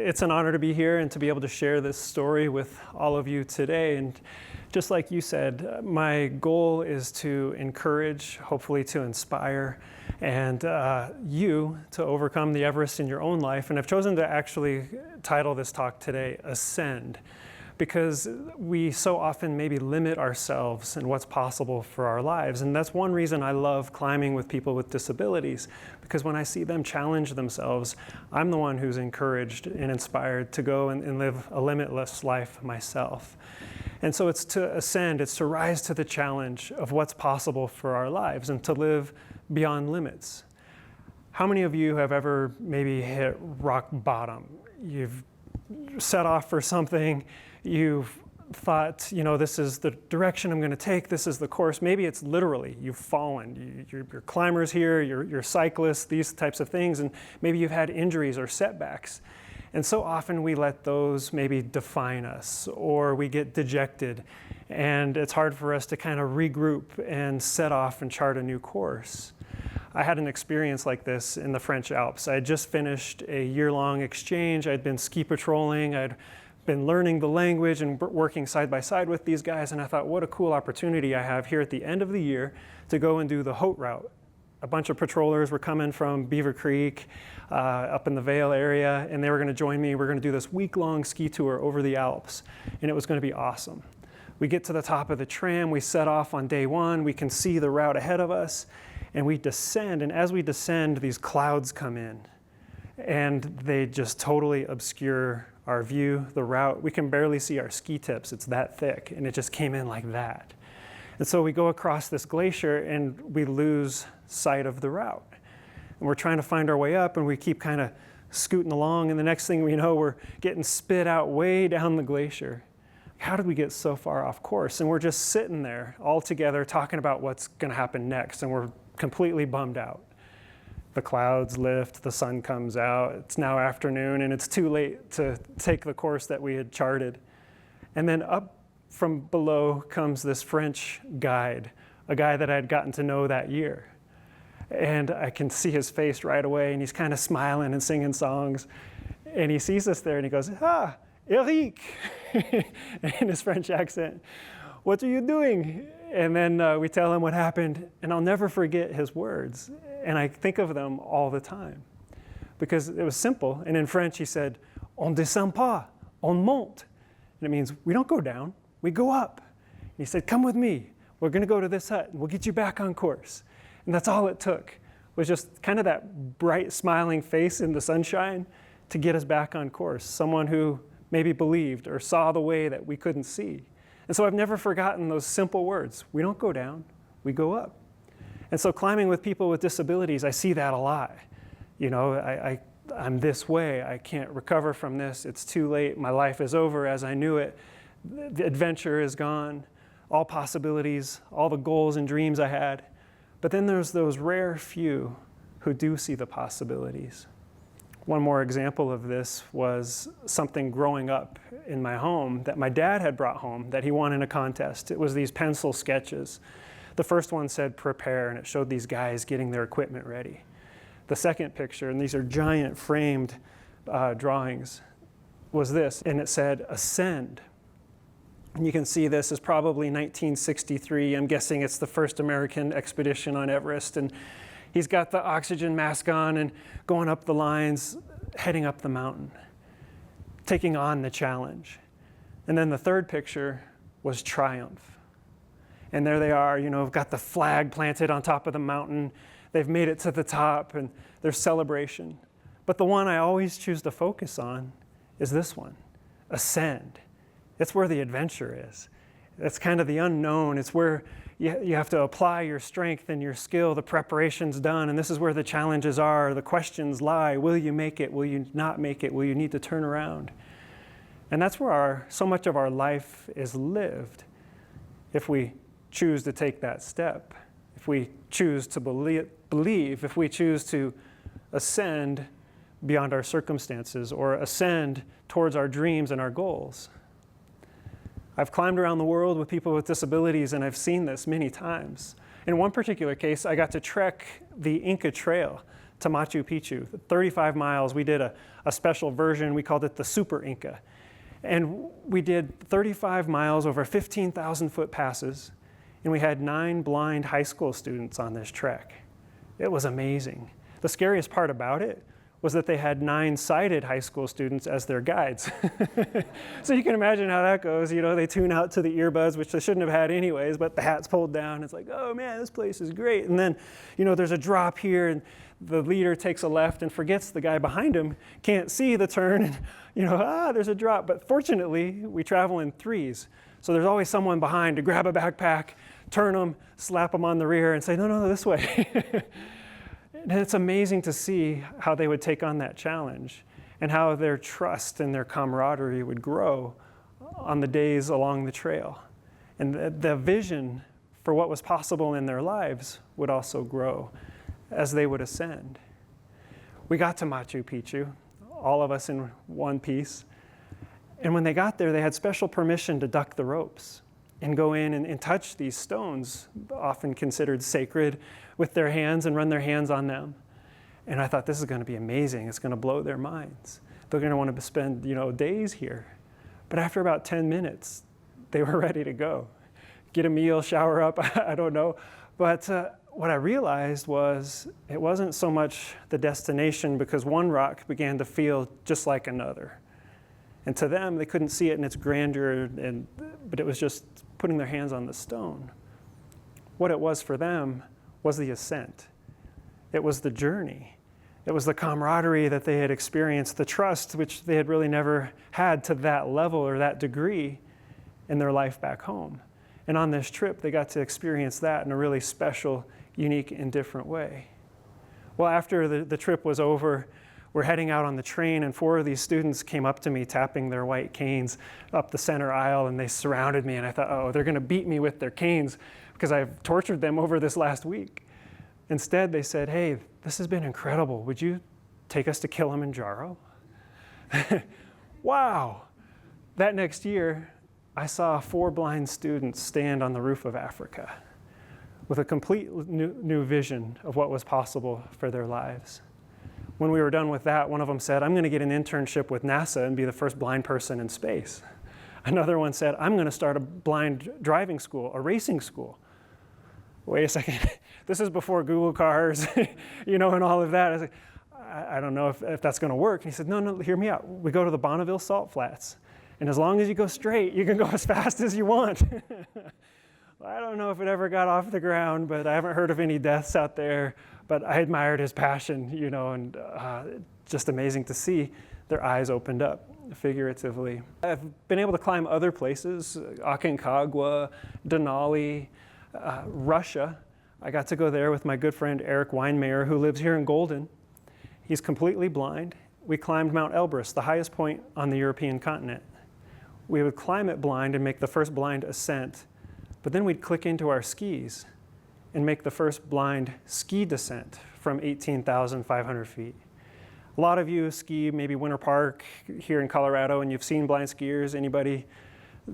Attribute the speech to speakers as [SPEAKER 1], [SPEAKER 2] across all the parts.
[SPEAKER 1] It's an honor to be here and to be able to share this story with all of you today. And just like you said, my goal is to encourage, hopefully to inspire, and you to overcome the Everest in your own life. And I've chosen to actually title this talk today, Ascend, because we so often maybe limit ourselves and what's possible for our lives. And that's one reason I love climbing with people with disabilities, because when I see them challenge themselves, I'm the one who's encouraged and inspired to go and live a limitless life myself. And so it's to ascend, it's to rise to the challenge of what's possible for our lives and to live beyond limits. How many of you have ever maybe hit rock bottom? You've set off for something, you've thought, this is the direction I'm going to take, this is the course. Maybe it's literally, you've fallen. You're climbers here, you're cyclists, these types of things, and maybe you've had injuries or setbacks. And so often we let those maybe define us, or we get dejected, and it's hard for us to kind of regroup and set off and chart a new course. I had an experience like this in the French Alps. I had just finished a year-long exchange. I'd been ski patrolling. I'd been learning the language and working side by side with these guys, and I thought, what a cool opportunity I have here at the end of the year to go and do the Haute route. A bunch of patrollers were coming from Beaver Creek, up in the Vale area, and they were going to join me. We're going to do this week-long ski tour over the Alps, and it was going to be awesome. We get to the top of the tram, we set off on day one, we can see the route ahead of us, and we descend, and as we descend, these clouds come in, and they just totally obscure our view, the route. We can barely see our ski tips, it's that thick, and it just came in like that. And so we go across this glacier and we lose sight of the route. And we're trying to find our way up, and we keep kind of scooting along, and the next thing we know, we're getting spit out way down the glacier. How did we get so far off course? And we're just sitting there all together talking about what's going to happen next, and we're completely bummed out. The clouds lift, the sun comes out, it's now afternoon, and it's too late to take the course that we had charted. And then up from below comes this French guide, a guy that I'd gotten to know that year. And I can see his face right away, and he's kind of smiling and singing songs. And he sees us there, and he goes, "Ah, Erik," in his French accent. "What are you doing?" And then we tell him what happened, and I'll never forget his words. And I think of them all the time, because it was simple. And in French, he said, "On descend pas, on monte." And it means we don't go down, we go up. And he said, "Come with me. We're going to go to this hut, and we'll get you back on course." And that's all it took, was just kind of that bright, smiling face in the sunshine to get us back on course. Someone who maybe believed or saw the way that we couldn't see. And so I've never forgotten those simple words. We don't go down, we go up. And so climbing with people with disabilities, I see that a lot. I'm this way, I can't recover from this, it's too late, my life is over as I knew it, the adventure is gone, all possibilities, all the goals and dreams I had. But then there's those rare few who do see the possibilities. One more example of this was something growing up in my home that my dad had brought home that he won in a contest. It was these pencil sketches. The first one said prepare, and it showed these guys getting their equipment ready. The second picture, and these are giant framed drawings, was this, and it said ascend. And you can see this is probably 1963. I'm guessing it's the first American expedition on Everest, and he's got the oxygen mask on and going up the lines, heading up the mountain, taking on the challenge. And then the third picture was triumph. And there they are, got the flag planted on top of the mountain. They've made it to the top, and there's celebration. But the one I always choose to focus on is this one, ascend. It's where the adventure is. It's kind of the unknown. It's where you have to apply your strength and your skill. The preparation's done, and this is where the challenges are. The questions lie. Will you make it? Will you not make it? Will you need to turn around? And that's where so much of our life is lived. If we choose to take that step, if we choose to believe, if we choose to ascend beyond our circumstances or ascend towards our dreams and our goals. I've climbed around the world with people with disabilities, and I've seen this many times. In one particular case, I got to trek the Inca trail to Machu Picchu, 35 miles. We did a special version. We called it the Super Inca. And we did 35 miles over 15,000 foot passes. And we had 9 blind high school students on this trek. It was amazing. The scariest part about it was that they had 9 sighted high school students as their guides. So you can imagine how that goes. You know, they tune out to the earbuds, which they shouldn't have had anyways, but the hat's pulled down. It's like, oh man, this place is great. And then, you know, there's a drop here and the leader takes a left and forgets the guy behind him can't see the turn and, you know, there's a drop. But fortunately, we travel in 3s. So there's always someone behind to grab a backpack, turn them, slap them on the rear and say, no, no, this way. And it's amazing to see how they would take on that challenge and how their trust and their camaraderie would grow on the days along the trail. And the vision for what was possible in their lives would also grow as they would ascend. We got to Machu Picchu, all of us in one piece. And when they got there, they had special permission to duck the ropes and go in and touch these stones, often considered sacred, with their hands and run their hands on them. And I thought, this is going to be amazing. It's going to blow their minds. They're going to want to spend, you know, days here. But after about 10 minutes, they were ready to go. Get a meal, shower up, I don't know. But what I realized was it wasn't so much the destination, because one rock began to feel just like another. And to them, they couldn't see it in its grandeur, but it was just putting their hands on the stone. What it was for them was the ascent. It was the journey. It was the camaraderie that they had experienced, the trust which they had really never had to that level or that degree in their life back home. And on this trip, they got to experience that in a really special, unique, and different way. Well, after the trip was over, we're heading out on the train, and 4 of these students came up to me tapping their white canes up the center aisle, and they surrounded me, and I thought, oh, they're going to beat me with their canes because I've tortured them over this last week. Instead, they said, hey, this has been incredible. Would you take us to Kilimanjaro? Wow. That next year, I saw 4 blind students stand on the roof of Africa with a complete new vision of what was possible for their lives. When we were done with that, one of them said, I'm going to get an internship with NASA and be the first blind person in space. Another one said, I'm going to start a blind driving school, a racing school. Wait a second, this is before Google cars, you know, and all of that. I was like, I don't know if that's going to work. And he said, no, hear me out. We go to the Bonneville Salt Flats, and as long as you go straight, you can go as fast as you want. I don't know if it ever got off the ground, but I haven't heard of any deaths out there. But I admired his passion, you know, and just amazing to see their eyes opened up, figuratively. I've been able to climb other places, Aconcagua, Denali, Russia. I got to go there with my good friend Erik Weihenmayer, who lives here in Golden. He's completely blind. We climbed Mount Everest, the highest point on the European continent. We would climb it blind and make the first blind ascent, but then we'd click into our skis and make the first blind ski descent from 18,500 feet. A lot of you ski maybe Winter Park here in Colorado, and you've seen blind skiers. Anybody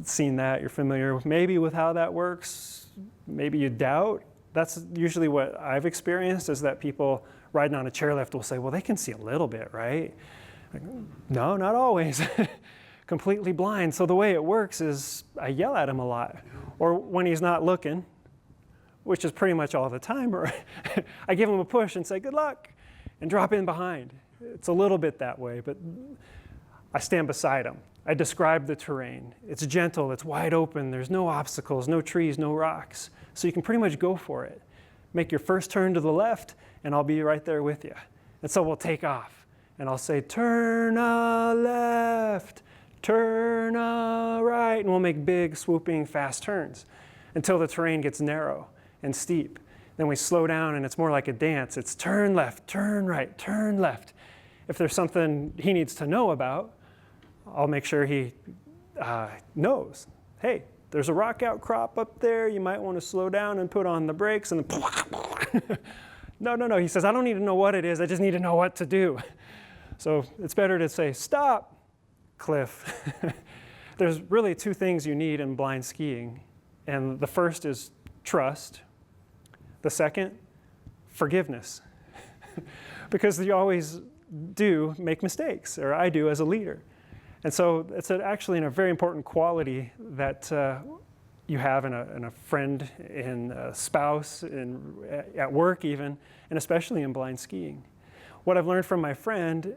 [SPEAKER 1] seen that? You're familiar maybe with how that works? Maybe you doubt. That's usually what I've experienced, is that people riding on a chairlift will say, well, they can see a little bit, right? Like, no, not always. Completely blind. So the way it works is I yell at him a lot. Or when he's not looking, which is pretty much all the time, or I give him a push and say, good luck, and drop in behind. It's a little bit that way, but I stand beside him. I describe the terrain. It's gentle, it's wide open, there's no obstacles, no trees, no rocks. So you can pretty much go for it. Make your first turn to the left, and I'll be right there with you. And so we'll take off, and I'll say, turn left, turn right, and we'll make big, swooping, fast turns until the terrain gets narrow and steep. Then we slow down, and it's more like a dance. It's turn left, turn right, turn left. If there's something he needs to know about, I'll make sure he knows. Hey, there's a rock outcrop up there. You might want to slow down and put on the brakes. And no. He says, I don't need to know what it is. I just need to know what to do. So it's better to say, stop, cliff. There's really 2 things you need in blind skiing. And the first is trust. The second, forgiveness. because you always do make mistakes, or I do as a leader. And so it's actually a very important quality that you have in a friend, in a spouse, at work even, and especially in blind skiing. What I've learned from my friend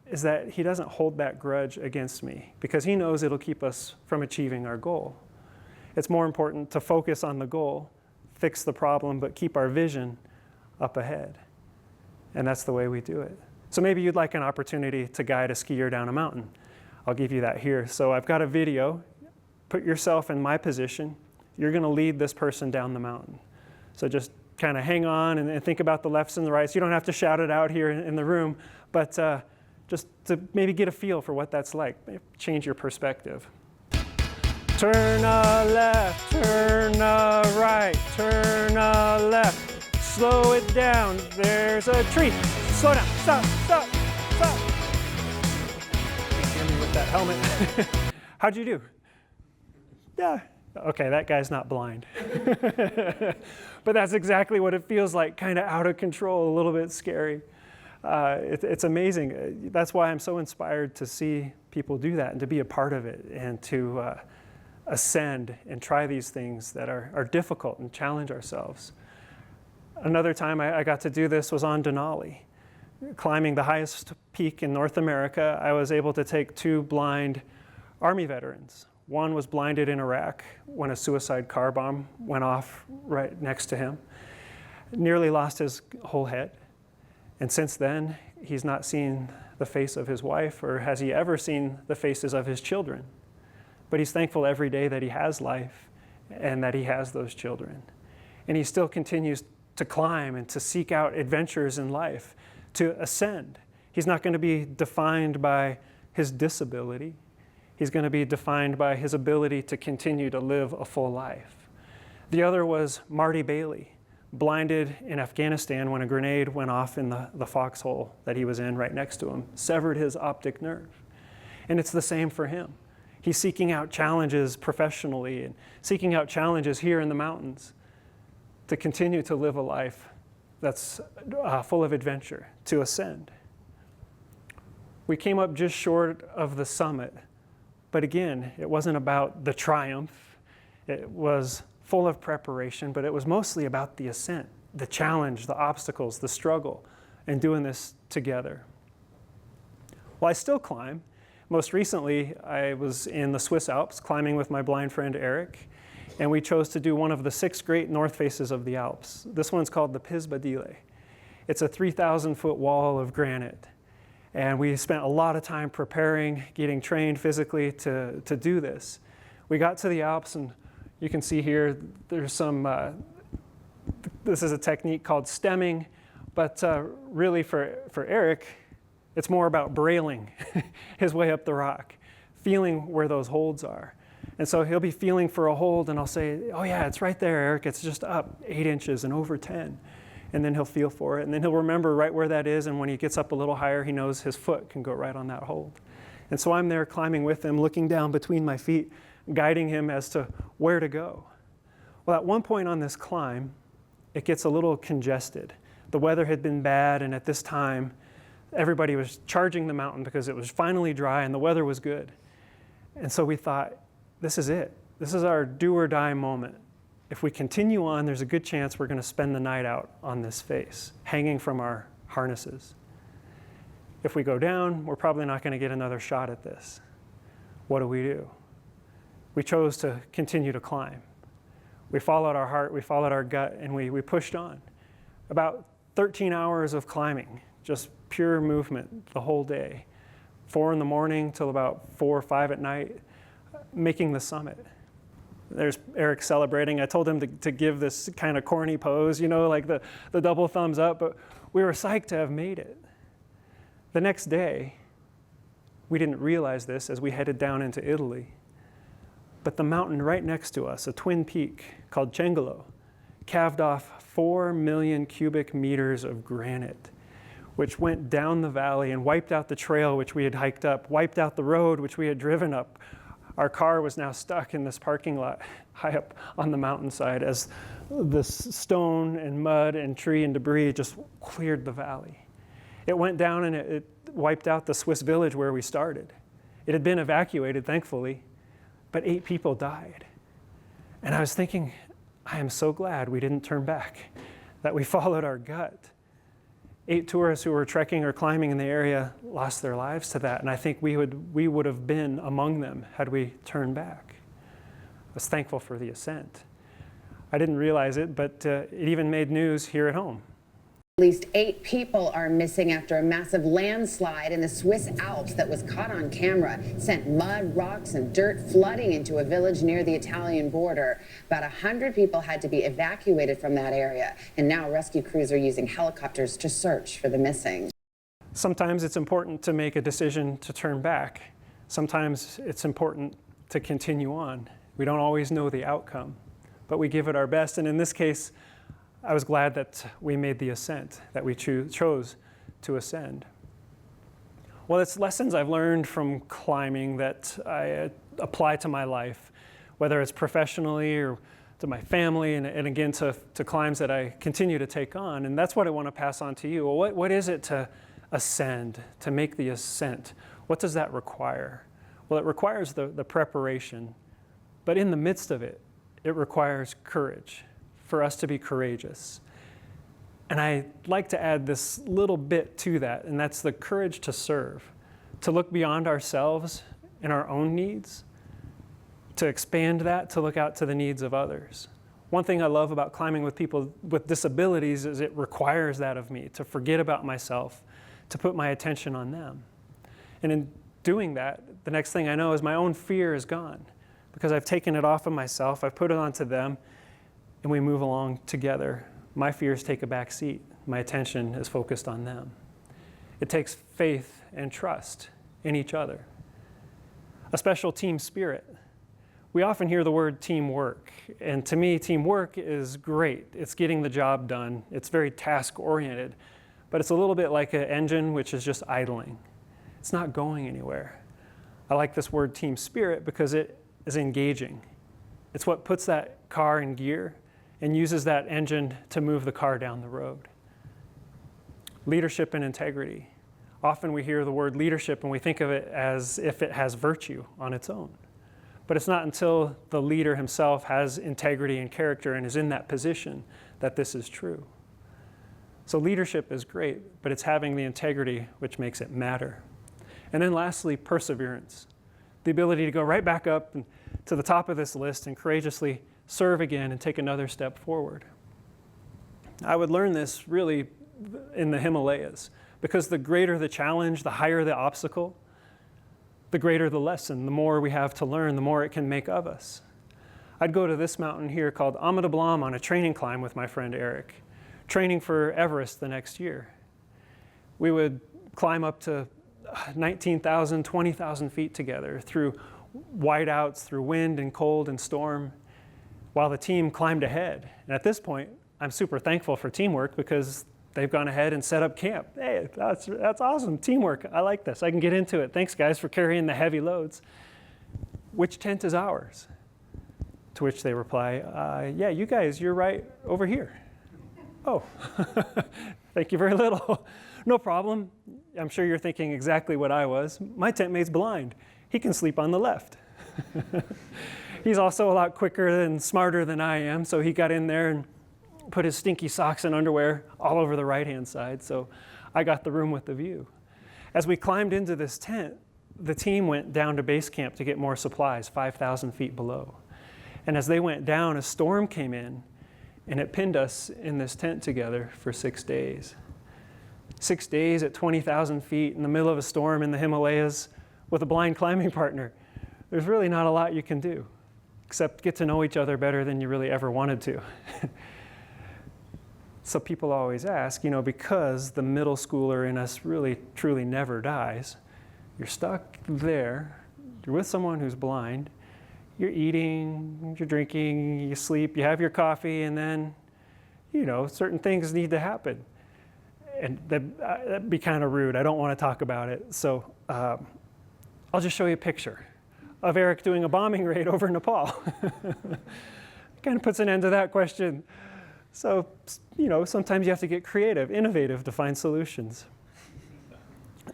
[SPEAKER 1] is that he doesn't hold that grudge against me because he knows it'll keep us from achieving our goal. It's more important to focus on the goal, fix the problem, but keep our vision up ahead. And that's the way we do it. So maybe you'd like an opportunity to guide a skier down a mountain. I'll give you that here. So I've got a video. Put yourself in my position. You're going to lead this person down the mountain. So just kind of hang on and think about the lefts and the rights. You don't have to shout it out here in the room, but just to maybe get a feel for what that's like. Change your perspective. Turn left, turn right, turn left. Slow it down. There's a tree. Slow down. Stop, stop, stop. Hear me with that helmet. How'd you do? Yeah. Okay, that guy's not blind. But that's exactly what it feels like, kind of out of control, a little bit scary. It's amazing. That's why I'm so inspired to see people do that and to be a part of it and to ascend and try these things that are difficult and challenge ourselves. Another time I got to do this was on Denali. Climbing the highest peak in North America, I was able to take 2 blind Army veterans. One was blinded in Iraq when a suicide car bomb went off right next to him. Nearly lost his whole head. And since then, he's not seen the face of his wife, or has he ever seen the faces of his children. But he's thankful every day that he has life and that he has those children. And he still continues to climb and to seek out adventures in life, to ascend. He's not going to be defined by his disability. He's going to be defined by his ability to continue to live a full life. The other was Marty Bailey, blinded in Afghanistan when a grenade went off in the foxhole that he was in right next to him, severed his optic nerve. And it's the same for him. He's seeking out challenges professionally and seeking out challenges here in the mountains to continue to live a life that's full of adventure, to ascend. We came up just short of the summit. But again, it wasn't about the triumph. It was full of preparation, but it was mostly about the ascent, the challenge, the obstacles, the struggle, and doing this together. Well, I still climb. Most recently, I was in the Swiss Alps climbing with my blind friend Erik, and we chose to do one of the 6 great north faces of the Alps. This one's called the Piz Badile. It's a 3,000-foot wall of granite. And we spent a lot of time preparing, getting trained physically to do this. We got to the Alps, and you can see here, there's some, this is a technique called stemming, but really for Erik, it's more about brailing his way up the rock, feeling where those holds are. And so he'll be feeling for a hold, and I'll say, oh yeah, it's right there, Erik, it's just up 8 inches and over 10. And then he'll feel for it, and then he'll remember right where that is, and when he gets up a little higher, he knows his foot can go right on that hold. And so I'm there climbing with him, looking down between my feet, guiding him as to where to go. Well, at one point on this climb, it gets a little congested. The weather had been bad, and at this time, everybody was charging the mountain because it was finally dry and the weather was good. And so we thought, this is it. This is our do or die moment. If we continue on, there's a good chance we're going to spend the night out on this face, hanging from our harnesses. If we go down, we're probably not going to get another shot at this. What do? We chose to continue to climb. We followed our heart, we followed our gut, and we pushed on. About 13 hours of climbing, just pure movement the whole day. 4 in the morning till about 4 or 5 at night, making the summit. There's Erik celebrating. I told him to give this kind of corny pose, like the double thumbs up, but we were psyched to have made it. The next day, we didn't realize this as we headed down into Italy, but the mountain right next to us, a twin peak called Cengolo, calved off 4 million cubic meters of granite, which went down the valley and wiped out the trail which we had hiked up, wiped out the road which we had driven up. Our car was now stuck in this parking lot high up on the mountainside as this stone and mud and tree and debris just cleared the valley. It went down and it wiped out the Swiss village where we started. It had been evacuated, thankfully, but 8 people died. And I was thinking, I am so glad we didn't turn back, that we followed our gut. 8 tourists who were trekking or climbing in the area lost their lives to that, and I think we would have been among them had we turned back. I was thankful for the ascent. I didn't realize it, but it even made news here at home.
[SPEAKER 2] At least 8 people are missing after a massive landslide in the Swiss Alps that was caught on camera sent mud, rocks, and dirt flooding into a village near the Italian border. About 100 people had to be evacuated from that area, and now rescue crews are using helicopters to search for the missing.
[SPEAKER 1] Sometimes it's important to make a decision to turn back. Sometimes it's important to continue on. We don't always know the outcome, but we give it our best. And in this case, I was glad that we made the ascent, that we chose to ascend. Well, it's lessons I've learned from climbing that I apply to my life, whether it's professionally or to my family, and again to climbs that I continue to take on. And that's what I want to pass on to you. Well, what is it to ascend, to make the ascent? What does that require? Well, it requires the preparation, but in the midst of it, it requires courage, for us to be courageous. And I like to add this little bit to that, and that's the courage to serve, to look beyond ourselves and our own needs, to expand that, to look out to the needs of others. One thing I love about climbing with people with disabilities is it requires that of me, to forget about myself, to put my attention on them. And in doing that, the next thing I know is my own fear is gone, because I've taken it off of myself, I've put it onto them, and we move along together. My fears take a back seat. My attention is focused on them. It takes faith and trust in each other. A special team spirit. We often hear the word teamwork, and to me, teamwork is great. It's getting the job done. It's very task-oriented, but it's a little bit like an engine which is just idling. It's not going anywhere. I like this word team spirit because it is engaging. It's what puts that car in gear and uses that engine to move the car down the road. Leadership and integrity. Often we hear the word leadership and we think of it as if it has virtue on its own. But it's not until the leader himself has integrity and character and is in that position that this is true. So leadership is great, but it's having the integrity which makes it matter. And then lastly, perseverance. The ability to go right back up and to the top of this list and courageously serve again and take another step forward. I would learn this really in the Himalayas, because the greater the challenge, the higher the obstacle, the greater the lesson, the more we have to learn, the more it can make of us. I'd go to this mountain here called Amida Blam on a training climb with my friend Erik, training for Everest the next year. We would climb up to 19,000, 20,000 feet together through whiteouts, through wind and cold and storm, while the team climbed ahead. And at this point, I'm super thankful for teamwork because they've gone ahead and set up camp. Hey, that's awesome, teamwork. I like this, I can get into it. Thanks guys for carrying the heavy loads. Which tent is ours? To which they reply, yeah, you guys, you're right over here. Oh, thank you very little. No problem. I'm sure you're thinking exactly what I was. My tent mate's blind. He can sleep on the left. He's also a lot quicker and smarter than I am, so he got in there and put his stinky socks and underwear all over the right-hand side, so I got the room with the view. As we climbed into this tent, the team went down to base camp to get more supplies, 5,000 feet below. And as they went down, a storm came in, and it pinned us in this tent together for 6 days. 6 days at 20,000 feet in the middle of a storm in the Himalayas with a blind climbing partner. There's really not a lot you can do, except get to know each other better than you really ever wanted to. So people always ask, you know, because the middle schooler in us really, truly never dies, you're stuck there, you're with someone who's blind, you're eating, you're drinking, you sleep, you have your coffee, and then, you know, certain things need to happen. And that'd be kind of rude. I don't want to talk about it. So I'll just show you a picture of Erik doing a bombing raid over Nepal. Kind of puts an end to that question. So, you know, sometimes you have to get creative, innovative to find solutions.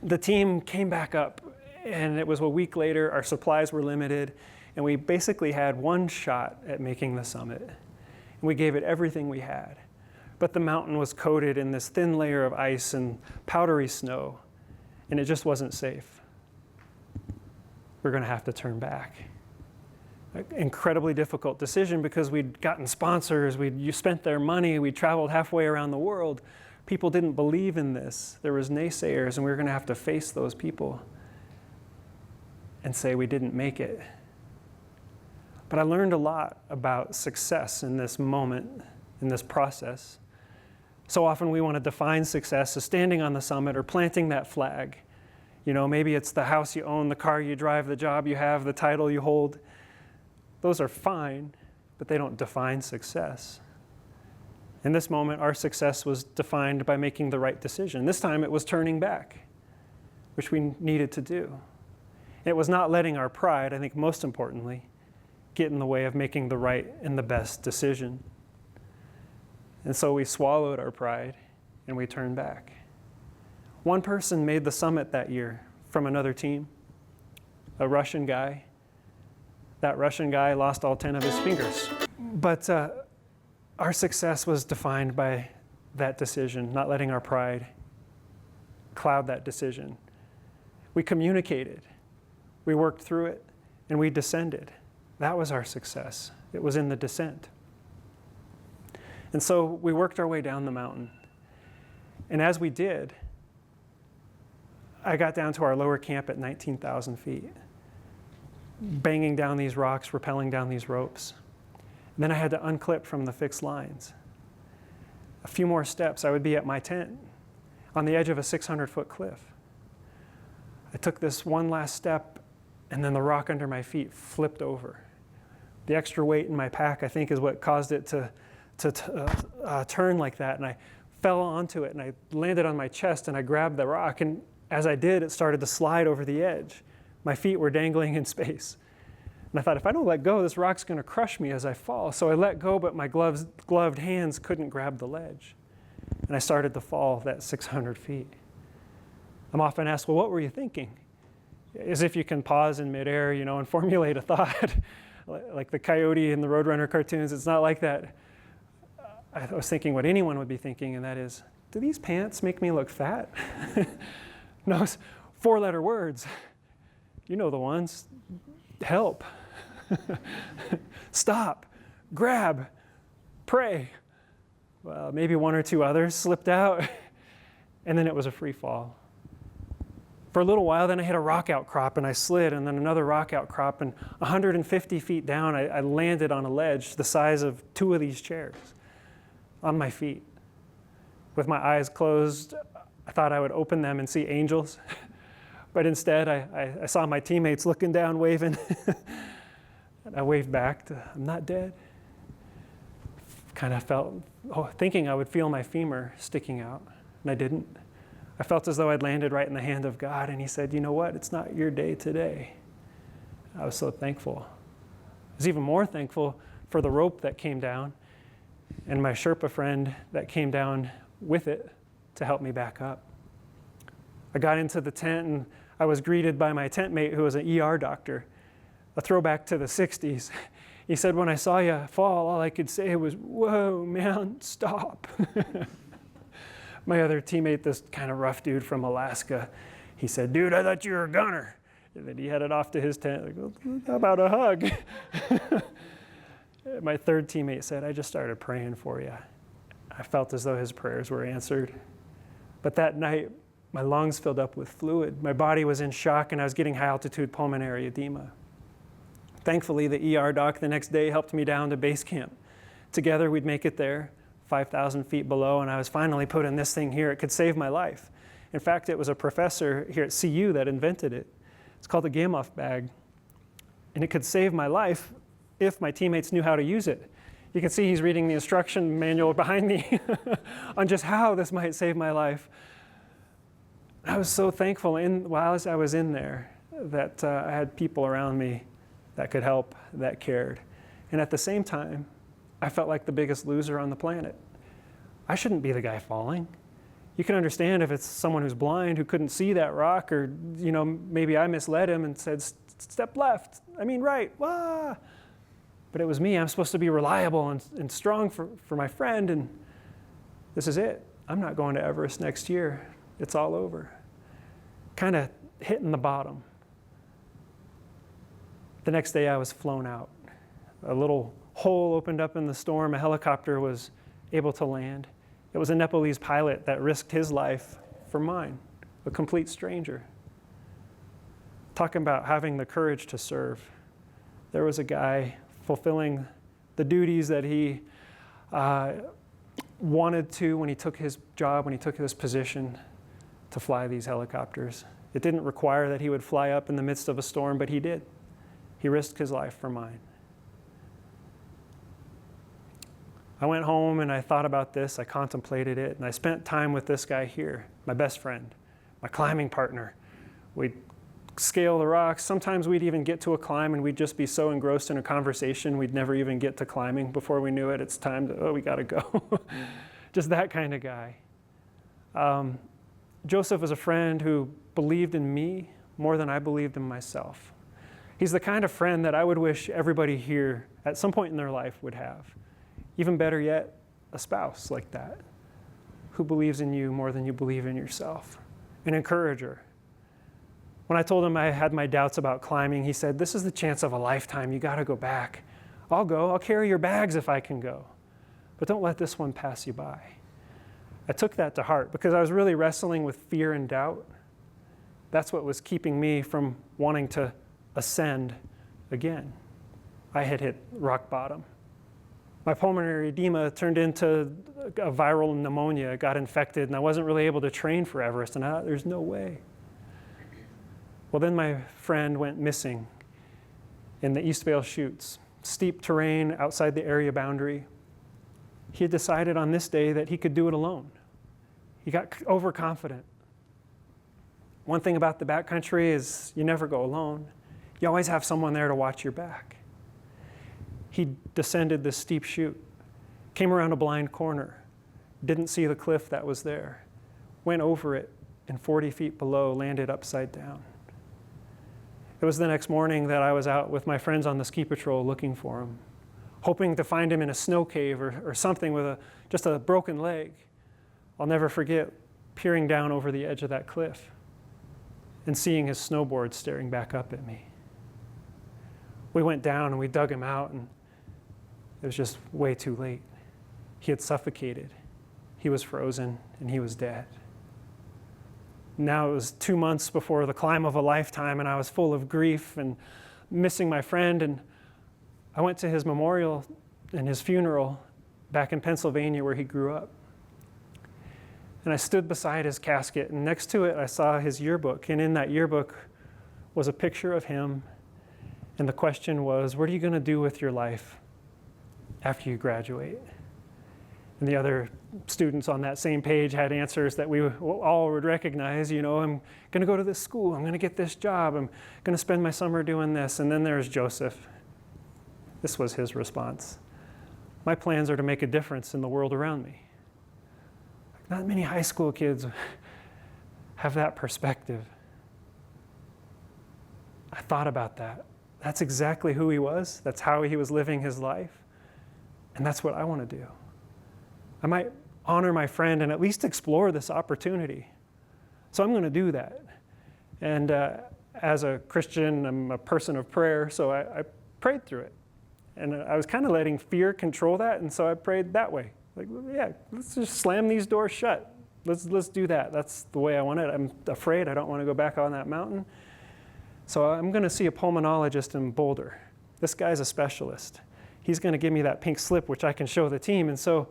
[SPEAKER 1] the team came back up, and it was a week later. Our supplies were limited, and we basically had one shot at making the summit. And we gave it everything we had. But the mountain was coated in this thin layer of ice and powdery snow, and it just wasn't safe. We're going to have to turn back. An incredibly difficult decision because we'd gotten sponsors, we'd spent their money, we traveled halfway around the world. People didn't believe in this. There was naysayers, and we were going to have to face those people and say we didn't make it. But I learned a lot about success in this moment, in this process. So often we want to define success as standing on the summit or planting that flag. You know, maybe it's the house you own, the car you drive, the job you have, the title you hold. Those are fine, but they don't define success. In this moment, our success was defined by making the right decision. This time it was turning back, which we needed to do. It was not letting our pride, I think most importantly, get in the way of making the right and the best decision. And so we swallowed our pride and we turned back. One person made the summit that year from another team, a Russian guy. That Russian guy lost all 10 of his fingers. But our success was defined by that decision, not letting our pride cloud that decision. We communicated, we worked through it, and we descended. That was our success. It was in the descent. And so we worked our way down the mountain. And as we did, I got down to our lower camp at 19,000 feet, banging down these rocks, rappelling down these ropes. And then I had to unclip from the fixed lines. A few more steps, I would be at my tent on the edge of a 600-foot cliff. I took this one last step, and then the rock under my feet flipped over. The extra weight in my pack, I think, is what caused it to turn like that. And I fell onto it, and I landed on my chest, and I grabbed the rock. And as I did, it started to slide over the edge. My feet were dangling in space. And I thought, if I don't let go, this rock's going to crush me as I fall. So I let go, but my gloved hands couldn't grab the ledge. And I started to fall that 600 feet. I'm often asked, well, what were you thinking? As if you can pause in midair, you know, and formulate a thought. Like the coyote in the Roadrunner cartoons, it's not like that. I was thinking what anyone would be thinking, and that is, do these pants make me look fat? No, it's 4-letter words. You know the ones. Help. Stop. Grab. Pray. Well, maybe one or two others slipped out, and then it was a free fall. For a little while, then I hit a rock outcrop, and I slid, and then another rock outcrop, and 150 feet down, I landed on a ledge the size of 2 of these chairs on my feet. With my eyes closed, I thought I would open them and see angels, but instead I saw my teammates looking down, waving. And I waved back to, I'm not dead. Kind of felt, thinking I would feel my femur sticking out, and I didn't. I felt as though I'd landed right in the hand of God, and he said, you know what, it's not your day today. I was so thankful. I was even more thankful for the rope that came down and my Sherpa friend that came down with it to help me back up. I got into the tent, and I was greeted by my tent mate, who was an ER doctor, a throwback to the 60s. He said, when I saw you fall, all I could say was, whoa, man, stop. My other teammate, this kind of rough dude from Alaska, he said, dude, I thought you were a gunner. And then he headed off to his tent, like, well, how about a hug? My third teammate said, I just started praying for you. I felt as though his prayers were answered. But that night, my lungs filled up with fluid. My body was in shock, and I was getting high-altitude pulmonary edema. Thankfully, the ER doc the next day helped me down to base camp. Together, we'd make it there, 5,000 feet below, and I was finally put in this thing here. It could save my life. In fact, it was a professor here at CU that invented it. It's called a Gamoff bag, and it could save my life if my teammates knew how to use it. You can see he's reading the instruction manual behind me on just how this might save my life. I was so thankful while I was in there that I had people around me that could help, that cared. And at the same time, I felt like the biggest loser on the planet. I shouldn't be the guy falling. You can understand if it's someone who's blind who couldn't see that rock, or maybe I misled him and said, step left, right, wah. But it was me. I'm supposed to be reliable and strong for my friend, and this is it. I'm not going to Everest next year. It's all over. Kind of hitting the bottom. The next day I was flown out. A little hole opened up in the storm. A helicopter was able to land. It was a Nepalese pilot that risked his life for mine, a complete stranger. Talking about having the courage to serve. There was a guy fulfilling the duties that he wanted to when he took his job, when he took his position to fly these helicopters. It didn't require that he would fly up in the midst of a storm, but he did. He risked his life for mine. I went home and I thought about this, I contemplated it, and I spent time with this guy here, my best friend, my climbing partner. We'd scale the rocks. Sometimes we'd even get to a climb and we'd just be so engrossed in a conversation we'd never even get to climbing. Before we knew it, it's time to, we gotta go. Just that kind of guy. Joseph was a friend who believed in me more than I believed in myself. He's the kind of friend that I would wish everybody here at some point in their life would have. Even better yet, a spouse like that, who believes in you more than you believe in yourself. An encourager. When I told him I had my doubts about climbing, he said, this is the chance of a lifetime, you gotta go back. I'll go, I'll carry your bags if I can go. But don't let this one pass you by. I took that to heart because I was really wrestling with fear and doubt. That's what was keeping me from wanting to ascend again. I had hit rock bottom. My pulmonary edema turned into a viral pneumonia. It got infected, and I wasn't really able to train for Everest, and I thought, there's no way. Well, then my friend went missing in the East Vale Chutes, steep terrain outside the area boundary. He had decided on this day that he could do it alone. He got overconfident. One thing about the backcountry is you never go alone. You always have someone there to watch your back. He descended this steep chute, came around a blind corner, didn't see the cliff that was there, went over it, and 40 feet below landed upside down. It was the next morning that I was out with my friends on the ski patrol looking for him, hoping to find him in a snow cave or something with just a broken leg. I'll never forget peering down over the edge of that cliff and seeing his snowboard staring back up at me. We went down and we dug him out, and it was just way too late. He had suffocated, he was frozen, and he was dead. Now it was 2 months before the climb of a lifetime, and I was full of grief and missing my friend, and I went to his memorial and his funeral back in Pennsylvania where he grew up. And I stood beside his casket, and next to it I saw his yearbook, and in that yearbook was a picture of him, and the question was, what are you going to do with your life after you graduate? And the other students on that same page had answers that we all would recognize. I'm going to go to this school, I'm going to get this job, I'm going to spend my summer doing this. And then there's Joseph. This was his response. My plans are to make a difference in the world around me. Not many high school kids have that perspective. I thought about that. That's exactly who he was. That's how he was living his life. And that's what I want to do. I might honor my friend and at least explore this opportunity. So I'm going to do that. And as a Christian, I'm a person of prayer, so I prayed through it. And I was kind of letting fear control that, and so I prayed that way. Like, yeah, let's just slam these doors shut. Let's do that. That's the way I want it. I'm afraid. I don't want to go back on that mountain. So I'm going to see a pulmonologist in Boulder. This guy's a specialist. He's going to give me that pink slip, which I can show the team. And so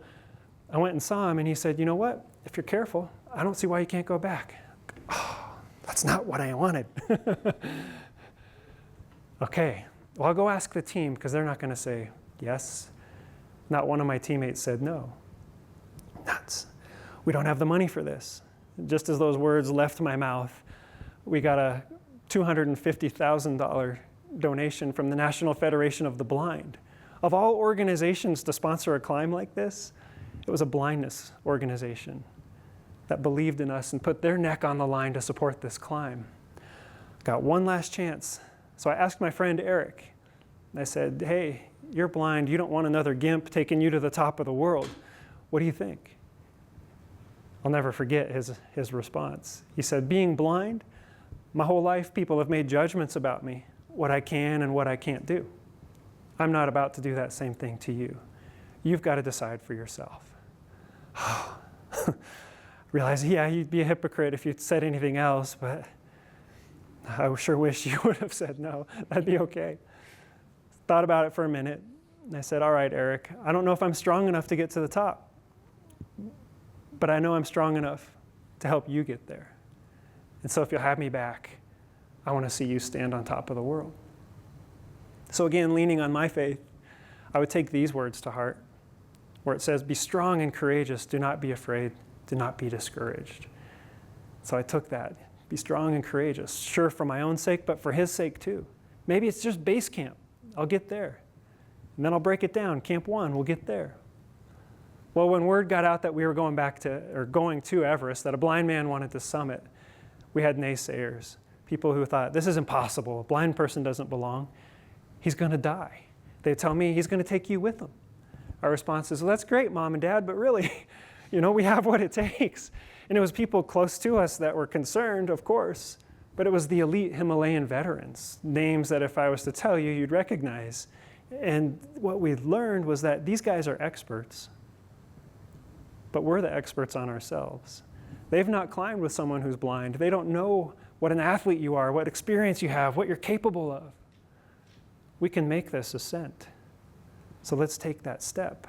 [SPEAKER 1] I went and saw him, and he said, you know what? If you're careful, I don't see why you can't go back. Oh, that's not what I wanted. Okay, well, I'll go ask the team, because they're not going to say yes. Not one of my teammates said no. Nuts. We don't have the money for this. Just as those words left my mouth, we got a $250,000 donation from the National Federation of the Blind. Of all organizations to sponsor a climb like this, it was a blindness organization. that believed in us and put their neck on the line to support this climb. Got one last chance. So I asked my friend Erik, and I said, hey, you're blind, you don't want another gimp taking you to the top of the world. What do you think? I'll never forget his response. He said, being blind, my whole life people have made judgments about me, what I can and what I can't do. I'm not about to do that same thing to you. You've got to decide for yourself. Realize, yeah, you'd be a hypocrite if you'd said anything else, but I sure wish you would have said no. That'd be okay. Thought about it for a minute, and I said, all right, Erik, I don't know if I'm strong enough to get to the top, but I know I'm strong enough to help you get there. And so if you'll have me back, I want to see you stand on top of the world. So again, leaning on my faith, I would take these words to heart, where it says, be strong and courageous, do not be afraid, do not be discouraged. So I took that, be strong and courageous, sure for my own sake, but for his sake too. Maybe it's just base camp, I'll get there. And then I'll break it down, camp 1, we'll get there. Well, when word got out that we were going to Everest, that a blind man wanted to summit, we had naysayers, people who thought, this is impossible, a blind person doesn't belong, he's gonna die. They tell me he's gonna take you with him. Our response is, well, that's great, Mom and Dad, but really, we have what it takes. And it was people close to us that were concerned, of course, but it was the elite Himalayan veterans, names that if I was to tell you, you'd recognize. And what we learned was that these guys are experts, but we're the experts on ourselves. They've not climbed with someone who's blind. They don't know what an athlete you are, what experience you have, what you're capable of. We can make this ascent. So let's take that step.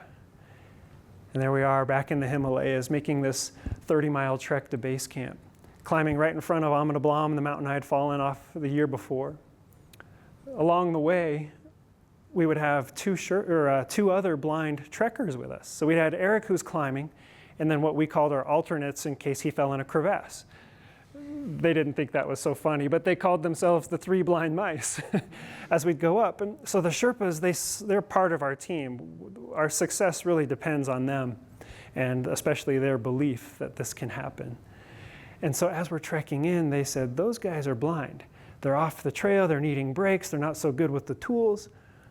[SPEAKER 1] And there we are back in the Himalayas, making this 30-mile trek to base camp, climbing right in front of Amana Blam, the mountain I had fallen off the year before. Along the way, we would have two other blind trekkers with us. So we had Erik who's climbing, and then what we called our alternates in case he fell in a crevasse. They didn't think that was so funny, but they called themselves the 3 blind mice as we'd go up. And so the Sherpas, they're part of our team. Our success really depends on them, and especially their belief that this can happen. And so as we're trekking in, they said, those guys are blind. They're off the trail, they're needing breaks, they're not so good with the tools,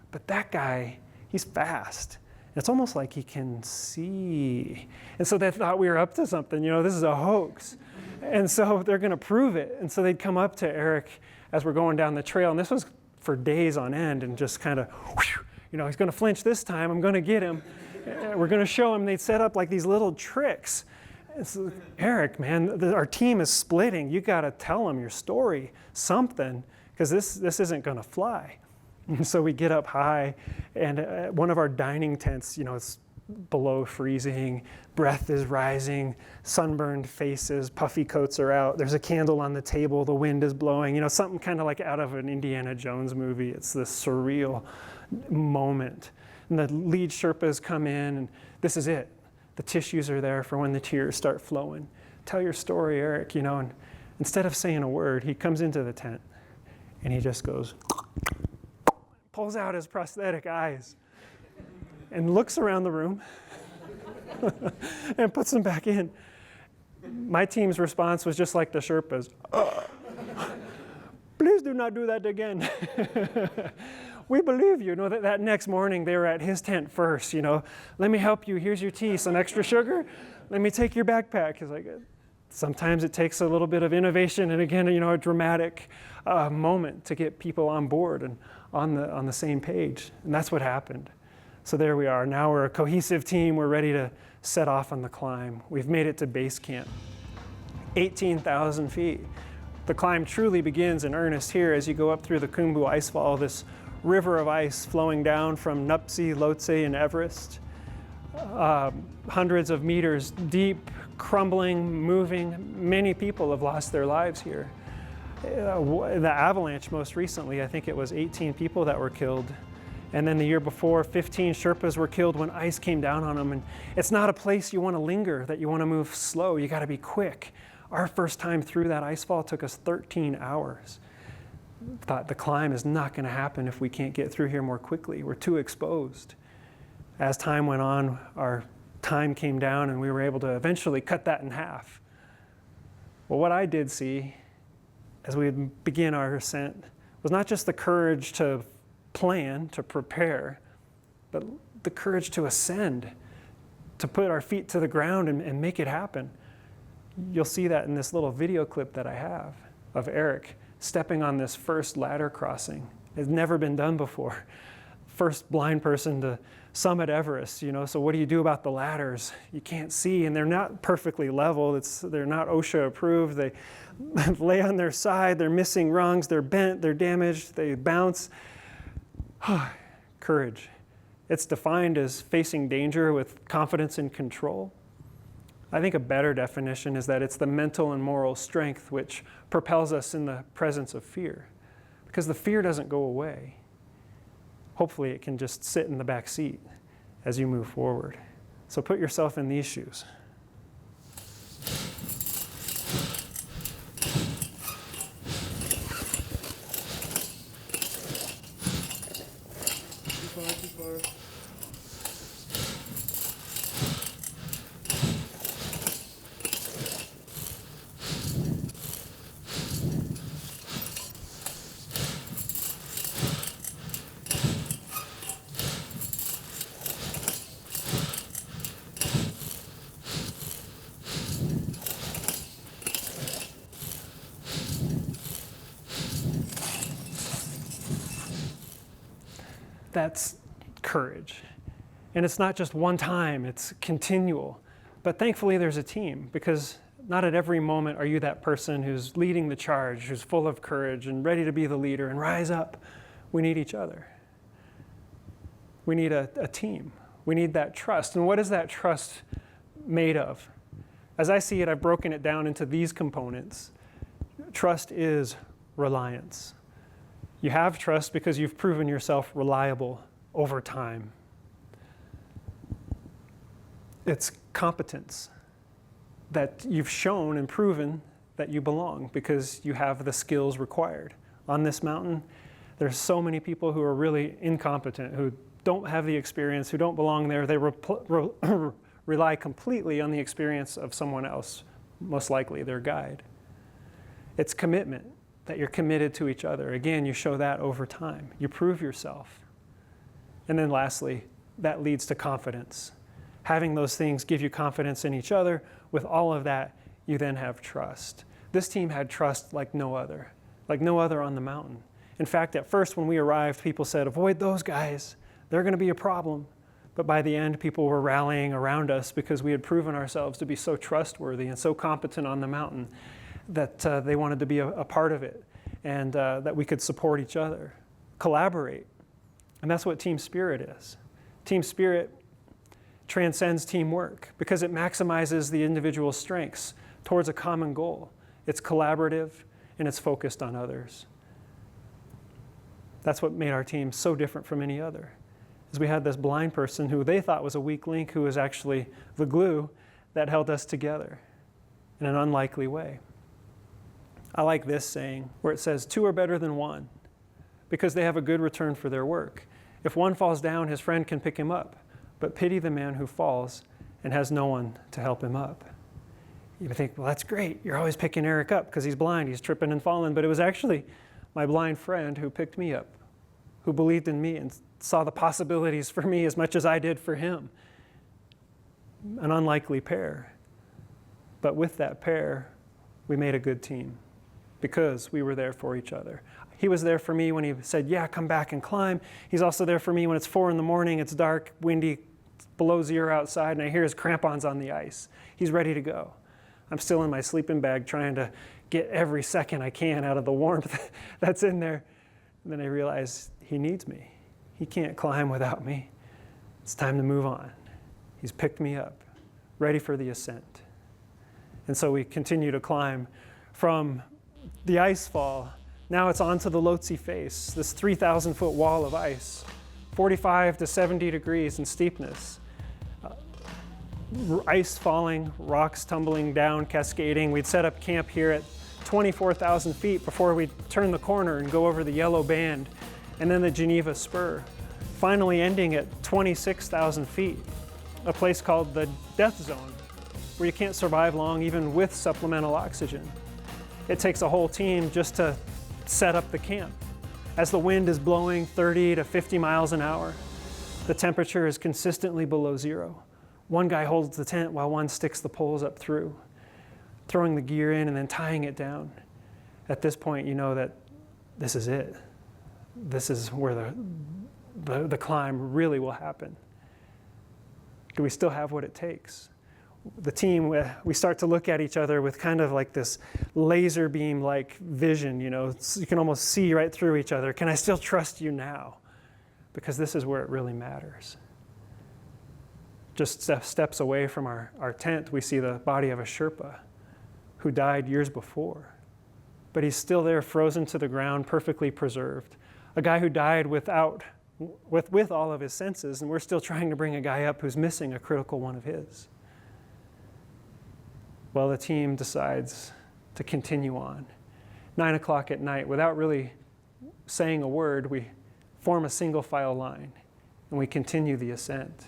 [SPEAKER 1] but that guy, he's fast. It's almost like he can see. And so they thought we were up to something, this is a hoax. And so they're gonna prove it. And so they'd come up to Erik as we're going down the trail, and this was for days on end, and just kind of, he's gonna flinch this time, I'm gonna get him. We're gonna show him. They'd set up like these little tricks. It's like, Erik, man, our team is splitting. You gotta tell them your story, something, because this isn't gonna fly. And so we get up high, and one of our dining tents, it's below freezing, breath is rising, sunburned faces, puffy coats are out, there's a candle on the table, the wind is blowing, something kind of like out of an Indiana Jones movie. It's this surreal moment. And the lead Sherpas come in, and this is it. The tissues are there for when the tears start flowing. Tell your story, Erik, and instead of saying a word, he comes into the tent, and he just goes, pulls out his prosthetic eyes, and looks around the room and puts them back in. My team's response was just like the Sherpas. Please do not do that again. We believe you. That next morning they were at his tent first. Let me help you. Here's your tea. Some extra sugar. Let me take your backpack. He's like, sometimes it takes a little bit of innovation and again, a dramatic moment to get people on board and on the same page. And that's what happened. So there we are. Now we're a cohesive team. We're ready to set off on the climb. We've made it to base camp. 18,000 feet. The climb truly begins in earnest here as you go up through the Khumbu Icefall, this river of ice flowing down from Nuptse, Lhotse, and Everest. Hundreds of meters deep, crumbling, moving. Many people have lost their lives here. The avalanche most recently, I think it was 18 people that were killed. And then the year before, 15 Sherpas were killed when ice came down on them. And it's not a place you want to linger, that you want to move slow. You got to be quick. Our first time through that icefall took us 13 hours. Thought the climb is not going to happen if we can't get through here more quickly. We're too exposed. As time went on, our time came down and we were able to eventually cut that in half. Well, what I did see as we begin our ascent was not just the courage to plan, to prepare, but the courage to ascend, to put our feet to the ground and make it happen. You'll see that in this little video clip that I have of Erik stepping on this first ladder crossing. It's never been done before. First blind person to summit Everest, so what do you do about the ladders? You can't see, and they're not perfectly level. They're not OSHA approved. They lay on their side, they're missing rungs, they're bent, they're damaged, they bounce. Courage. It's defined as facing danger with confidence and control. I think a better definition is that it's the mental and moral strength which propels us in the presence of fear, because the fear doesn't go away. Hopefully it can just sit in the back seat as you move forward. So put yourself in these shoes. Too far. That's courage. And it's not just one time, it's continual. But thankfully there's a team, because not at every moment are you that person who's leading the charge, who's full of courage and ready to be the leader and rise up. We need each other. We need a team. We need that trust. And what is that trust made of? As I see it, I've broken it down into these components. Trust is reliance. You have trust because you've proven yourself reliable over time. It's competence, that you've shown and proven that you belong because you have the skills required. On this mountain, there's so many people who are really incompetent, who don't have the experience, who don't belong there. They rely completely on the experience of someone else, most likely their guide. It's commitment, that you're committed to each other. Again, you show that over time. You prove yourself. And then lastly, that leads to confidence. Having those things give you confidence in each other. With all of that, you then have trust. This team had trust like no other on the mountain. In fact, at first when we arrived, people said, avoid those guys. They're going to be a problem. But by the end, people were rallying around us because we had proven ourselves to be so trustworthy and so competent on the mountain that they wanted to be a part of it, and that we could support each other, collaborate. And that's what team spirit is. Team spirit transcends teamwork because it maximizes the individual's strengths towards a common goal. It's collaborative and it's focused on others. That's what made our team so different from any other. Is we had this blind person who they thought was a weak link, who was actually the glue that held us together in an unlikely way. I like this saying where it says, 2 are better than 1 because they have a good return for their work. If one falls down, his friend can pick him up, but pity the man who falls and has no one to help him up. You would think, well, that's great. You're always picking Erik up because he's blind, he's tripping and falling. But it was actually my blind friend who picked me up, who believed in me and saw the possibilities for me as much as I did for him. An unlikely pair. But with that pair, we made a good team because we were there for each other. He was there for me when he said, yeah, come back and climb. He's also there for me when it's 4 a.m, it's dark, windy, below 0 outside, and I hear his crampons on the ice. He's ready to go. I'm still in my sleeping bag trying to get every second I can out of the warmth that's in there. And then I realize he needs me. He can't climb without me. It's time to move on. He's picked me up, ready for the ascent. And so we continue to climb from the ice fall. Now it's onto the Lhotse face, this 3,000-foot wall of ice, 45 to 70 degrees in steepness. Ice falling, rocks tumbling down, cascading. We'd set up camp here at 24,000 feet before we turn the corner and go over the yellow band and then the Geneva Spur, finally ending at 26,000 feet, a place called the Death Zone. where you can't survive long even with supplemental oxygen. It takes a whole team just to set up the camp. As the wind is blowing 30 to 50 miles an hour, the temperature is consistently below zero. One guy holds the tent while one sticks the poles up through, throwing the gear in and then tying it down. At this point, you know that this is it. This is where the climb really will happen. Do we still have what it takes? The team, we start to look at each other with kind of like this laser beam-like vision, you know, so you can almost see right through each other. Can I still trust you now? Because this is where it really matters. Just steps away from our tent, we see the body of a Sherpa who died years before. But he's still there, frozen to the ground, perfectly preserved. A guy who died with all of his senses, and we're still trying to bring a guy up who's missing a critical one of his. Well, the team decides to continue on. 9 o'clock at night, without really saying a word, we form a single file line, and we continue the ascent.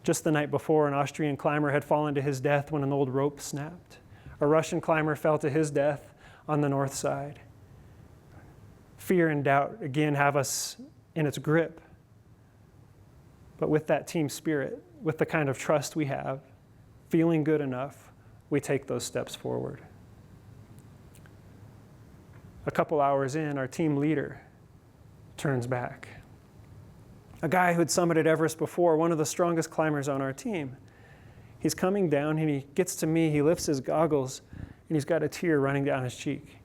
[SPEAKER 1] Just the night before, an Austrian climber had fallen to his death when an old rope snapped. A Russian climber fell to his death on the north side. Fear and doubt, again, have us in its grip. But with that team spirit, with the kind of trust we have, feeling good enough, we take those steps forward. A couple hours in, our team leader turns back. A guy who had summited Everest before, one of the strongest climbers on our team. He's coming down and he gets to me, he lifts his goggles, and he's got a tear running down his cheek.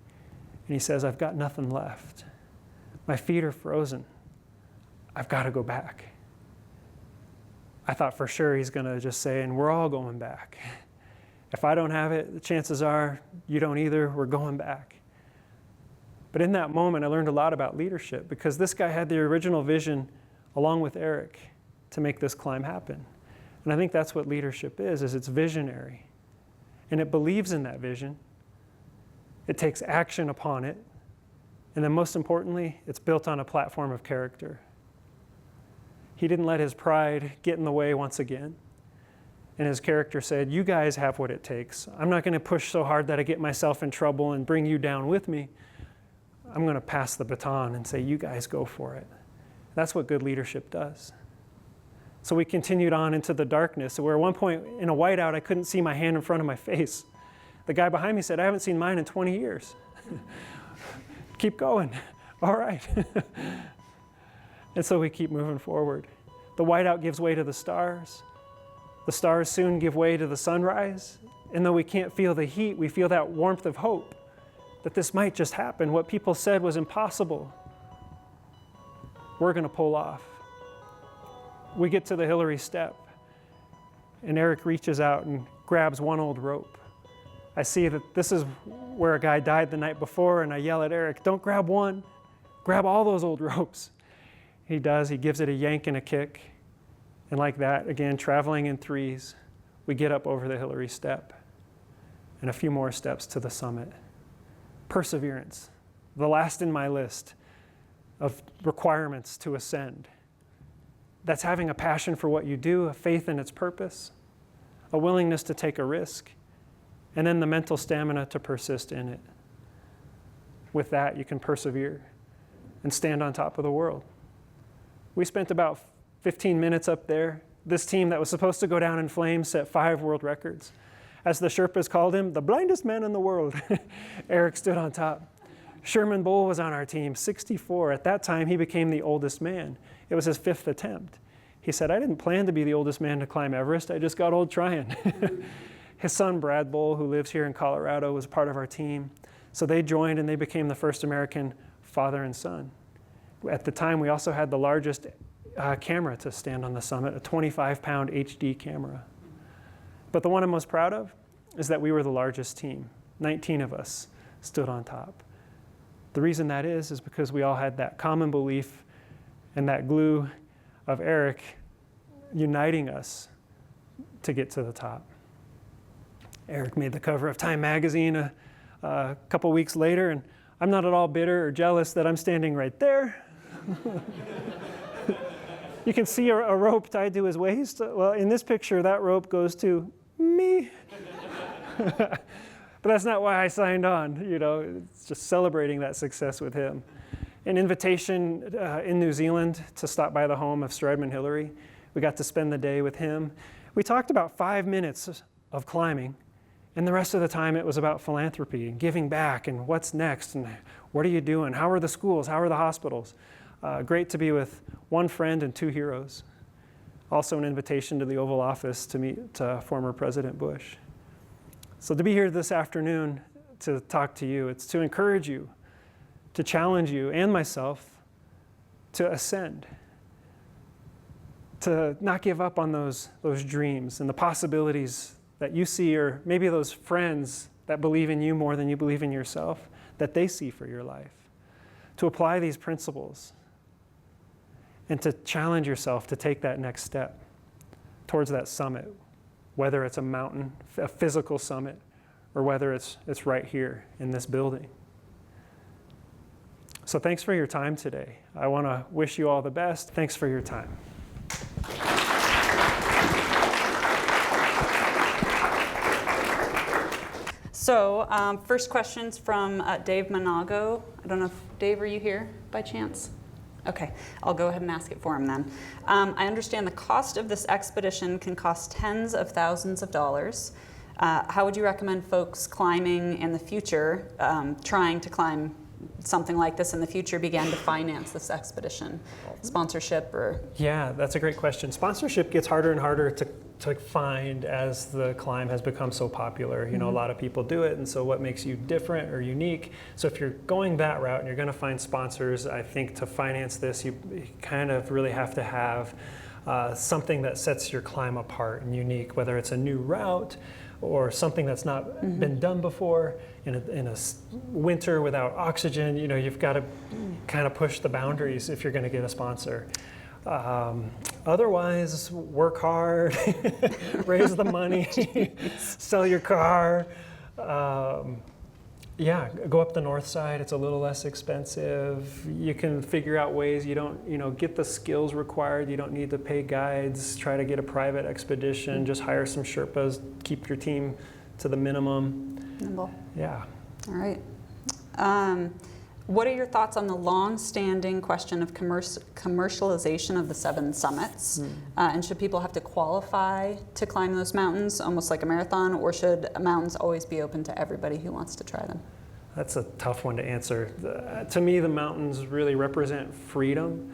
[SPEAKER 1] And he says, "I've got nothing left. My feet are frozen. I've got to go back." I thought for sure he's going to just say, "And we're all going back. If I don't have it, the chances are you don't either. We're going back." But in that moment, I learned a lot about leadership because this guy had the original vision, along with Erik, to make this climb happen. And I think that's what leadership is it's visionary. And it believes in that vision. It takes action upon it. And then most importantly, it's built on a platform of character. He didn't let his pride get in the way once again. And his character said, "You guys have what it takes. I'm not going to push so hard that I get myself in trouble and bring you down with me. I'm going to pass the baton and say, you guys go for it." That's what good leadership does. So we continued on into the darkness, where at one point in a whiteout, I couldn't see my hand in front of my face. The guy behind me said, "I haven't seen mine in 20 years. Keep going." All right. And so we keep moving forward. The whiteout gives way to the stars. The stars soon give way to the sunrise. And though we can't feel the heat, we feel that warmth of hope that this might just happen. What people said was impossible, we're going to pull off. We get to the Hillary step, and Erik reaches out and grabs one old rope. I see that this is where a guy died the night before, and I yell at Erik, "Don't grab one, grab all those old ropes." He does. He gives it a yank and a kick. And like that, again, traveling in threes, we get up over the Hillary step and a few more steps to the summit. Perseverance, the last in my list of requirements to ascend. That's having a passion for what you do, a faith in its purpose, a willingness to take a risk, and then the mental stamina to persist in it. With that, you can persevere and stand on top of the world. We spent about 15 minutes up there. This team that was supposed to go down in flames set 5 world records. As the Sherpas called him, the blindest man in the world. Erik stood on top. Sherman Bull was on our team, 64. At that time, he became the oldest man. It was his 5th attempt. He said, "I didn't plan to be the oldest man to climb Everest. I just got old trying." His son, Brad Bull, who lives here in Colorado, was part of our team. So they joined and they became the first American father and son. At the time, we also had the largest camera to stand on the summit, a 25-pound HD camera. But the one I'm most proud of is that we were the largest team. 19 of us stood on top. The reason that is because we all had that common belief and that glue of Erik uniting us to get to the top. Erik made the cover of Time magazine a couple weeks later, and I'm not at all bitter or jealous that I'm standing right there. You can see a rope tied to his waist. Well, in this picture, that rope goes to me. But that's not why I signed on, you know, it's just celebrating that success with him. An invitation in New Zealand to stop by the home of Stradman Hillary. We got to spend the day with him. We talked about 5 minutes of climbing, and the rest of the time it was about philanthropy and giving back and what's next and what are you doing? How are the schools? How are the hospitals? Great to be with one friend and two heroes. Also an invitation to the Oval Office to meet former President Bush. So to be here this afternoon to talk to you, it's to encourage you, to challenge you and myself to ascend, to not give up on those dreams and the possibilities that you see, or maybe those friends that believe in you more than you believe in yourself, that they see for your life. To apply these principles and to challenge yourself to take that next step towards that summit, whether it's a mountain, a physical summit, or whether it's right here in this building. So thanks for your time today. I want to wish you all the best. Thanks for your time.
[SPEAKER 3] So first question's from Dave Monago. I don't know if, Dave, are you here by chance? Okay, I'll go ahead and ask it for him then. I understand the cost of this expedition can cost tens of thousands of dollars. How would you recommend folks climbing in the future, trying to climb something like this in the future, begin to finance this expedition? Sponsorship or?
[SPEAKER 1] Yeah, that's a great question. Sponsorship gets harder and harder to find as the climb has become so popular. You know, a lot of people do it, and so what makes you different or unique? So if you're going that route and you're going to find sponsors, I think to finance this, you kind of really have to have something that sets your climb apart and unique, whether it's a new route or something that's not been done before in a winter without oxygen. You know, you've got to kind of push the boundaries if you're going to get a sponsor. Otherwise, work hard, raise the money, sell your car. Yeah, go up the north side. It's a little less expensive. You can figure out ways you don't, get the skills required. You don't need to pay guides. Try to get a private expedition. Just hire some Sherpas. Keep your team to the minimum.
[SPEAKER 3] Nimble.
[SPEAKER 1] Yeah.
[SPEAKER 3] All right. What are your thoughts on the long-standing question of commercialization of the 7 summits? And should people have to qualify to climb those mountains, almost like a marathon, or should mountains always be open to everybody who wants to try them?
[SPEAKER 1] That's a tough one to answer. To me, the mountains really represent freedom,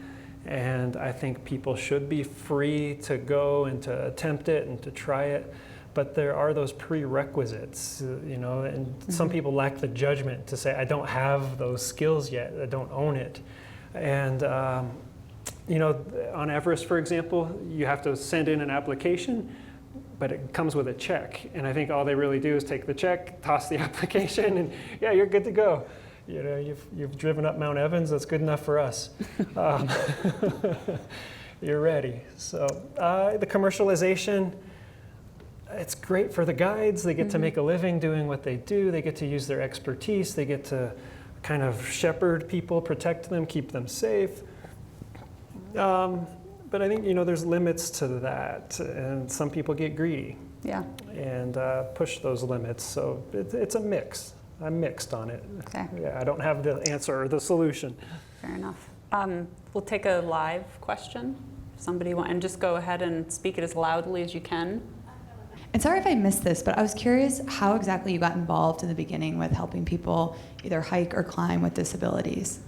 [SPEAKER 1] and I think people should be free to go and to attempt it and to try it. But there are those prerequisites, and some people lack the judgment to say, I don't have those skills yet, I don't own it. And, on Everest, for example, you have to send in an application, but it comes with a check. And I think all they really do is take the check, toss the application, and yeah, you're good to go. You've driven up Mount Evans, that's good enough for us. You're ready. So the commercialization, it's great for the guides. They get to make a living doing what they do. They get to use their expertise. They get to kind of shepherd people, protect them, keep them safe. But I think, there's limits to that. And some people get greedy.
[SPEAKER 3] Yeah.
[SPEAKER 1] And push those limits. So it's a mix. I'm mixed on it.
[SPEAKER 3] Okay.
[SPEAKER 1] Yeah, I don't have the answer or the solution.
[SPEAKER 3] Fair enough. We'll take a live question. Somebody and just go ahead and speak it as loudly as you can.
[SPEAKER 4] And sorry if I missed this, but I was curious how exactly you got involved in the beginning with helping people either hike or climb with disabilities.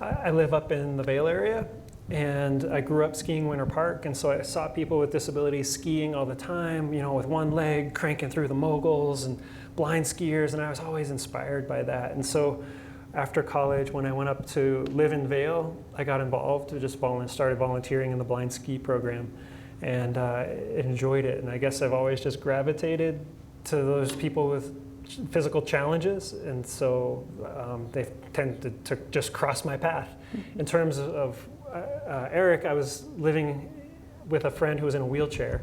[SPEAKER 1] I live up in the Vail area, and I grew up skiing Winter Park, and so I saw people with disabilities skiing all the time, with one leg, cranking through the moguls and blind skiers, and I was always inspired by that. And so after college, when I went up to live in Vail, I got involved, started volunteering in the blind ski program. And enjoyed it. And I guess I've always just gravitated to those people with physical challenges. And so they tend to just cross my path. In terms of Erik, I was living with a friend who was in a wheelchair.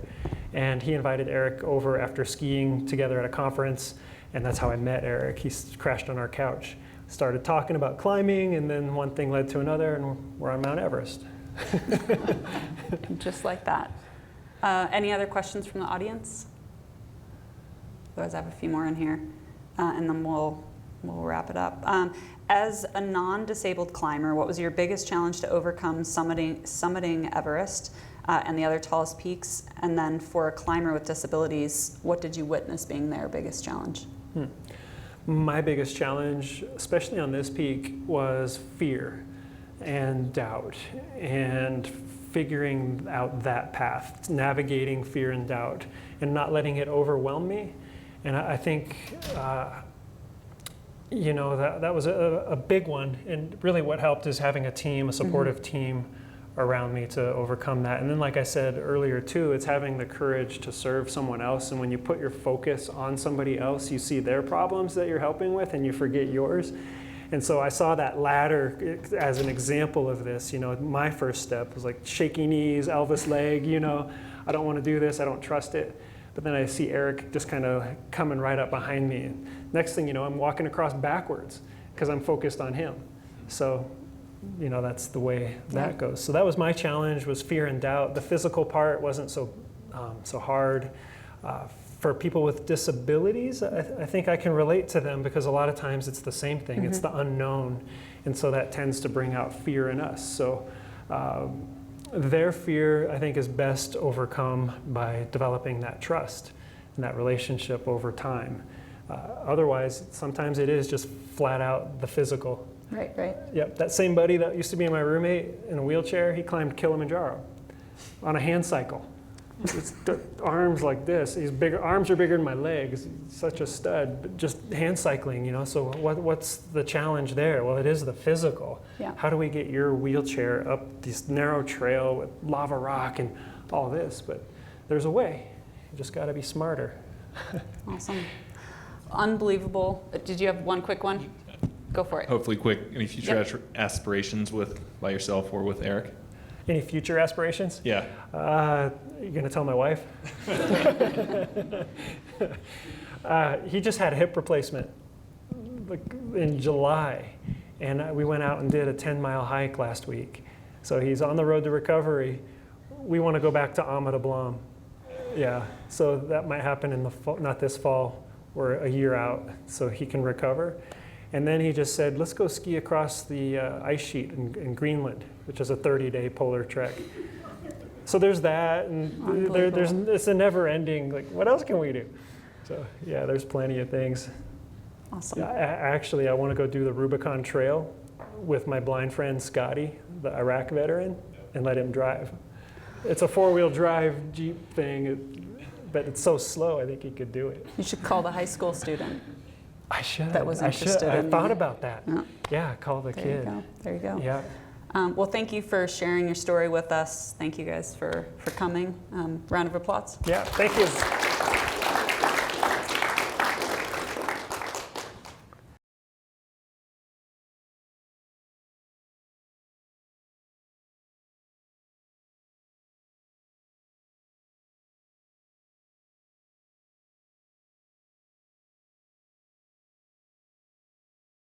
[SPEAKER 1] And he invited Erik over after skiing together at a conference. And that's how I met Erik. He crashed on our couch. Started talking about climbing, and then one thing led to another, and we're on Mount Everest.
[SPEAKER 3] Just like that. Any other questions from the audience? Otherwise, I have a few more in here, and then we'll wrap it up. As a non-disabled climber, what was your biggest challenge to overcome summiting Everest and the other tallest peaks? And then for a climber with disabilities, what did you witness being their biggest challenge?
[SPEAKER 1] My biggest challenge, especially on this peak, was fear and doubt and figuring out that path, navigating fear and doubt and not letting it overwhelm me. And I think, you know, that was a big one. And really what helped is having a team, a supportive team around me to overcome that. And then, like I said earlier too, it's having the courage to serve someone else. And when you put your focus on somebody else, you see their problems that you're helping with and you forget yours. And so I saw that ladder as an example of this. You know, my first step was like shaky knees, Elvis leg, you know, I don't want to do this, I don't trust it. But then I see Erik just kind of coming right up behind me. And next thing you know, I'm walking across backwards because I'm focused on him. So, you know, that's the way that goes. So that was my challenge, was fear and doubt. The physical part wasn't so hard. For people with disabilities, I think I can relate to them because a lot of times it's the same thing. It's the unknown. And so that tends to bring out fear in us. So their fear, I think, is best overcome by developing that trust and that relationship over time. Otherwise, sometimes it is just flat out the physical.
[SPEAKER 3] Right.
[SPEAKER 1] Yep, that same buddy that used to be my roommate in a wheelchair, he climbed Kilimanjaro on a hand cycle. It's arms like this. He's bigger. Arms are bigger than my legs. He's such a stud. But just hand cycling, you know. So what's the challenge there? Well, it is the physical.
[SPEAKER 3] Yeah.
[SPEAKER 1] How do we get your wheelchair up this narrow trail with lava rock and all this? But there's a way. You just got to be smarter.
[SPEAKER 3] Awesome. Unbelievable. Did you have one quick one? Go for it.
[SPEAKER 5] Hopefully quick. Any future aspirations by yourself or with Erik?
[SPEAKER 1] Any future aspirations?
[SPEAKER 5] Yeah.
[SPEAKER 1] You're going to tell my wife? He just had a hip replacement in July, and we went out and did a 10-mile hike last week. So he's on the road to recovery. We want to go back to Ama de Blanc. Yeah, so that might happen in the fall, not this fall, or a year out, so he can recover. And then he just said, let's go ski across the ice sheet in Greenland, which is a 30-day polar trek. So there's that, and it's a never-ending, like, what else can we do? So yeah, there's plenty of things.
[SPEAKER 3] Awesome.
[SPEAKER 1] Actually, I want to go do the Rubicon Trail with my blind friend Scotty, the Iraq veteran, and let him drive. It's a four-wheel drive Jeep thing, but it's so slow, I think he could do it.
[SPEAKER 3] You should call the high school student.
[SPEAKER 1] I should.
[SPEAKER 3] That was interested
[SPEAKER 1] I
[SPEAKER 3] in
[SPEAKER 1] thought
[SPEAKER 3] you.
[SPEAKER 1] about that. Yeah, call the kid.
[SPEAKER 3] There you go.
[SPEAKER 1] Yeah.
[SPEAKER 3] Well, thank you for sharing your story with us. Thank you guys for coming. Round of applause.
[SPEAKER 1] Yeah, thank you.